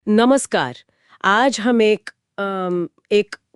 नमस्कार। आज हम एक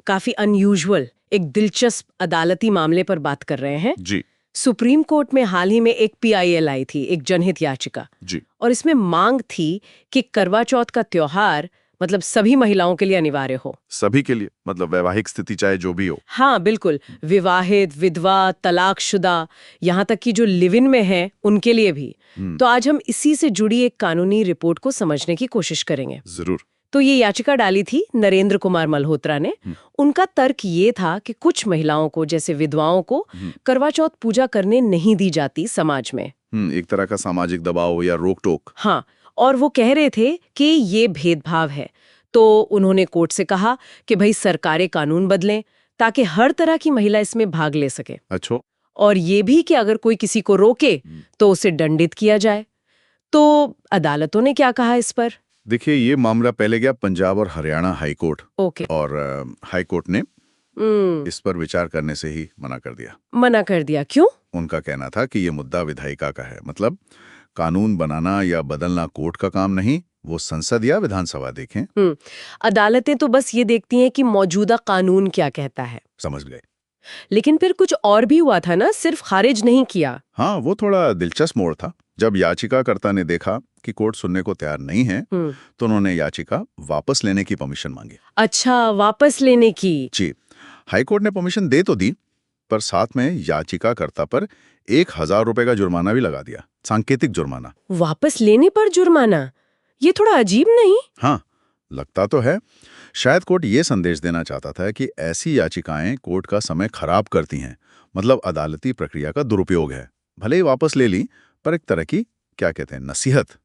काफी अनयूजुअल, एक दिलचस्प अदालती मामले पर बात कर रहे हैं। जी। सुप्रीम कोर्ट में हाल ही में एक पीआईएल आई थी, एक जनहित याचिका। जी। और इसमें मांग थी कि करवा चौथ का त्योहार मतलब सभी महिलाओं के लिए अनिवार्य हो। सभी के लिए, मतलब वैवाहिक स्थिति चाहे जो भी हो। हाँ बिल्कुल, विवाहित, विधवा, तलाकशुदा, यहाँ तक कि जो लिव इन में हैं उनके लिए भी। तो आज हम इसी से जुड़ी एक कानूनी रिपोर्ट को समझने की कोशिश करेंगे। जरूर। तो ये याचिका डाली थी नरेंद्र कुमार मल्होत्रा ने। उनका तर्क ये था कि कुछ महिलाओं को, जैसे विधवाओं को, करवा चौथ पूजा करने नहीं दी जाती समाज में। एक तरह का सामाजिक दबाव या रोक टोक। हाँ, और वो कह रहे थे कि ये भेदभाव है। तो उन्होंने कोर्ट से कहा कि भाई सरकारें कानून बदलें ताकि हर तरह की महिला इसमें भाग ले सके। अच्छा। और ये भी कि अगर कोई किसी को रोके तो उसे दंडित किया जाए। तो अदालतों ने क्या कहा इस पर? देखिए, ये मामला पहले गया पंजाब और हरियाणा हाई कोर्ट। ओके। और हाई कोर्ट ने इस पर विचार करने से ही मना कर दिया। मना कर दिया? क्यों? उनका कहना था कि ये मुद्दा विधायिका का है, मतलब कानून बनाना या बदलना कोर्ट का काम नहीं, वो संसद या विधानसभा देखें। अदालतें तो बस ये देखती हैं कि मौजूदा कानून क्या कहता है। समझ गए। लेकिन फिर कुछ और भी हुआ था ना, सिर्फ खारिज नहीं किया। हाँ, वो थोड़ा दिलचस्प मोड़ था। जब याचिकाकर्ता ने देखा कि कोर्ट सुनने को तैयार नहीं है, तो उन्होंने याचिका वापस लेने की परमिशन मांगी। अच्छा, वापस लेने की? जी। हाईकोर्ट ने परमिशन दे तो दी, पर साथ में याचिकाकर्ता पर 1000 रुपए का जुर्माना भी लगा दिया, सांकेतिक जुर्माना। वापस लेने पर जुर्माना? ये थोड़ा अजीब नहीं? हाँ, लगता तो है। शायद कोर्ट ये संदेश देना चाहता था कि ऐसी याचिकाएं कोर्ट का समय खराब करती हैं, मतलब अदालती प्रक्रिया का दुरुपयोग है। भले ही वापस ले ली, पर एक तरह की, क्या कहते हैं, नसीहत।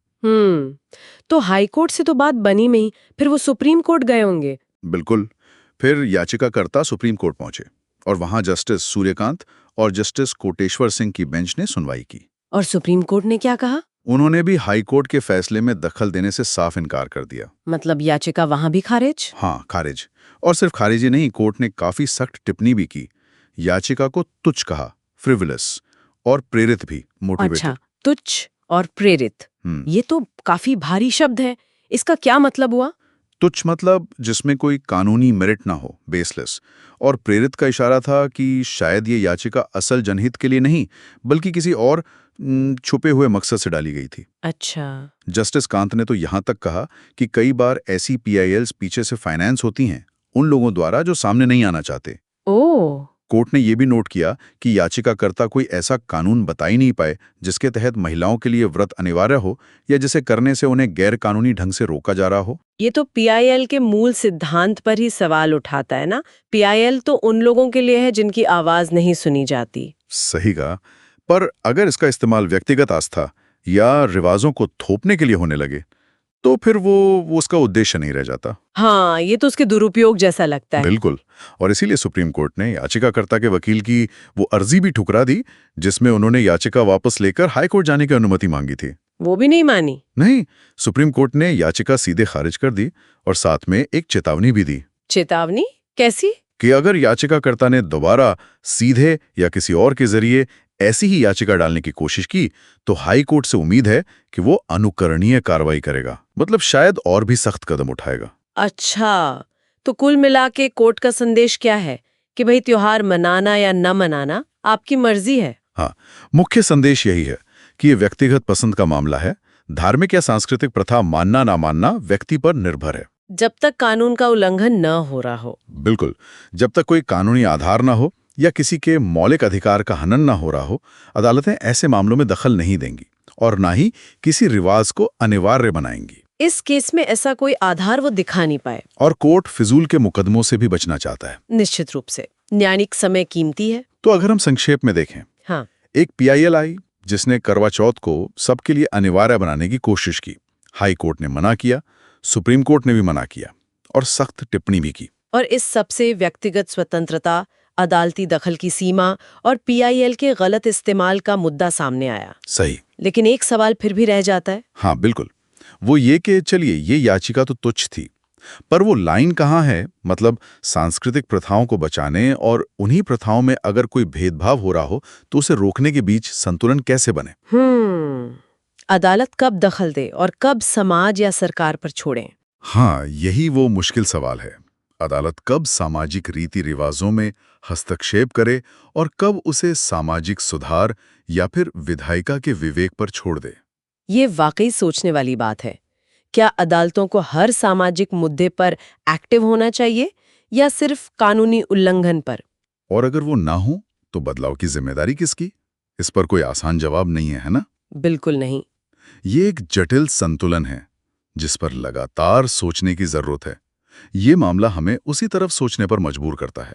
तो हाई कोर्ट से तो बात बनी नहीं, फिर वो सुप्रीम कोर्ट गए होंगे। बिल्कुल। फिर याचिकाकर्ता सुप्रीम कोर्ट पहुंचे और वहां जस्टिस सूर्यकांत और जस्टिस कोटेश्वर सिंह की बेंच ने सुनवाई की। और सुप्रीम कोर्ट ने क्या कहा? उन्होंने भी हाई कोर्ट के फैसले में दखल देने से साफ इनकार कर दिया। मतलब याचिका वहां भी खारिज? हाँ, खारिज। और सिर्फ खारिज ही नहीं, कोर्ट ने काफी सख्त टिप्पणी भी की। याचिका को तुच्छ कहा, फ्रिवलस, और प्रेरित भी, मोटिवेटेड। अच्छा, तुच्छ और प्रेरित, ये तो काफी भारी शब्द है। इसका क्या मतलब हुआ? तुच्छ मतलब जिसमें कोई कानूनी मेरिट ना हो, बेसलेस। और प्रेरित का इशारा था कि शायद ये याचिका असल जनहित के लिए नहीं, बल्कि किसी और छुपे हुए मकसद से डाली गई थी। अच्छा। जस्टिस कांत ने तो यहां तक कहा कि कई बार ऐसी पीआईएल्स पीछे से फाइनेंस होती हैं उन लोगों द्वारा जो सामने नहीं आना चाहते। ओह। कोर्ट ने यह भी नोट किया कि याचिकाकर्ता कोई ऐसा कानून बता ही नहीं पाए जिसके तहत महिलाओं के लिए व्रत अनिवार्य हो या जिसे करने से उन्हें गैर कानूनी ढंग से रोका जा रहा हो। ये तो पीआईएल के मूल सिद्धांत पर ही सवाल उठाता है ना। पीआईएल तो उन लोगों के लिए है जिनकी आवाज नहीं सुनी जाती। सही कहा। पर अगर इसका इस्तेमाल व्यक्तिगत आस्था या रिवाजों को थोपने के लिए होने लगे तो फिर वो उसका उद्देश्य नहीं रह जाता। हाँ, ये तो उसके दुरुपयोग जैसा लगता है। बिल्कुल। और इसीलिए सुप्रीम कोर्ट ने याचिकाकर्ता के वकील की वो अर्जी भी ठुकरा दी जिसमें उन्होंने याचिका वापस लेकर हाई कोर्ट जाने की अनुमति मांगी थी। वो भी नहीं मानी? नहीं, सुप्रीम कोर्ट ने याचिका सीधे खारिज कर दी और साथ में एक चेतावनी भी दी। चेतावनी? कैसी? कि अगर याचिकाकर्ता ने दोबारा सीधे या किसी और के जरिए ऐसी ही याचिका डालने की कोशिश की तो हाई कोर्ट से उम्मीद है कि वो अनुकरणीय कार्रवाई करेगा, मतलब शायद और भी सख्त कदम उठाएगा। अच्छा, तो कुल मिला के कोर्ट का संदेश क्या है कि भाई त्योहार मनाना या न मनाना आपकी मर्जी है। हाँ, मुख्य संदेश यही है कि ये व्यक्तिगत पसंद का मामला है। धार्मिक या सांस्कृतिक प्रथा मानना ना मानना व्यक्ति पर निर्भर है, जब तक कानून का उल्लंघन न हो रहा हो। बिल्कुल। जब तक कोई कानूनी आधार ना हो या किसी के मौलिक अधिकार का हनन ना हो रहा हो, अदालतें ऐसे मामलों में दखल नहीं देंगी और ना ही किसी रिवाज को अनिवार्य बनाएंगी। इस केस में ऐसा कोई आधार वो दिखा नहीं पाए। और कोर्ट फिजूल के मुकदमों से भी बचना चाहता है। निश्चित रूप से। न्यायिक समय कीमती है। तो अगर हम संक्षेप में देखें, हाँ। एक पीआईएल आई जिसने करवा चौथ को सबके लिए अनिवार्य बनाने की कोशिश की। हाई कोर्ट ने मना किया, सुप्रीम कोर्ट ने भी मना किया और सख्त टिप्पणी भी की। और इस सबसे व्यक्तिगत स्वतंत्रता, अदालती दखल की सीमा और पीआईएल के गलत इस्तेमाल का मुद्दा सामने आया। सही। लेकिन एक सवाल फिर भी रह जाता है। हाँ बिल्कुल, वो ये कि चलिए ये याचिका तो तुच्छ थी, पर वो लाइन कहाँ है, मतलब सांस्कृतिक प्रथाओं को बचाने और उन्हीं प्रथाओं में अगर कोई भेदभाव हो रहा हो तो उसे रोकने के बीच संतुलन कैसे बने। अदालत कब दखल दे और कब समाज या सरकार पर छोड़े। हाँ, यही वो मुश्किल सवाल है। अदालत कब सामाजिक रीति रिवाजों में हस्तक्षेप करे और कब उसे सामाजिक सुधार या फिर विधायिका के विवेक पर छोड़ दे। ये वाकई सोचने वाली बात है। क्या अदालतों को हर सामाजिक मुद्दे पर एक्टिव होना चाहिए या सिर्फ कानूनी उल्लंघन पर? और अगर वो ना हो तो बदलाव की जिम्मेदारी किसकी? इस पर कोई आसान जवाब नहीं है ना? बिल्कुल नहीं। ये एक जटिल संतुलन है जिस पर लगातार सोचने की जरूरत है। ये मामला हमें उसी तरफ सोचने पर मजबूर करता है।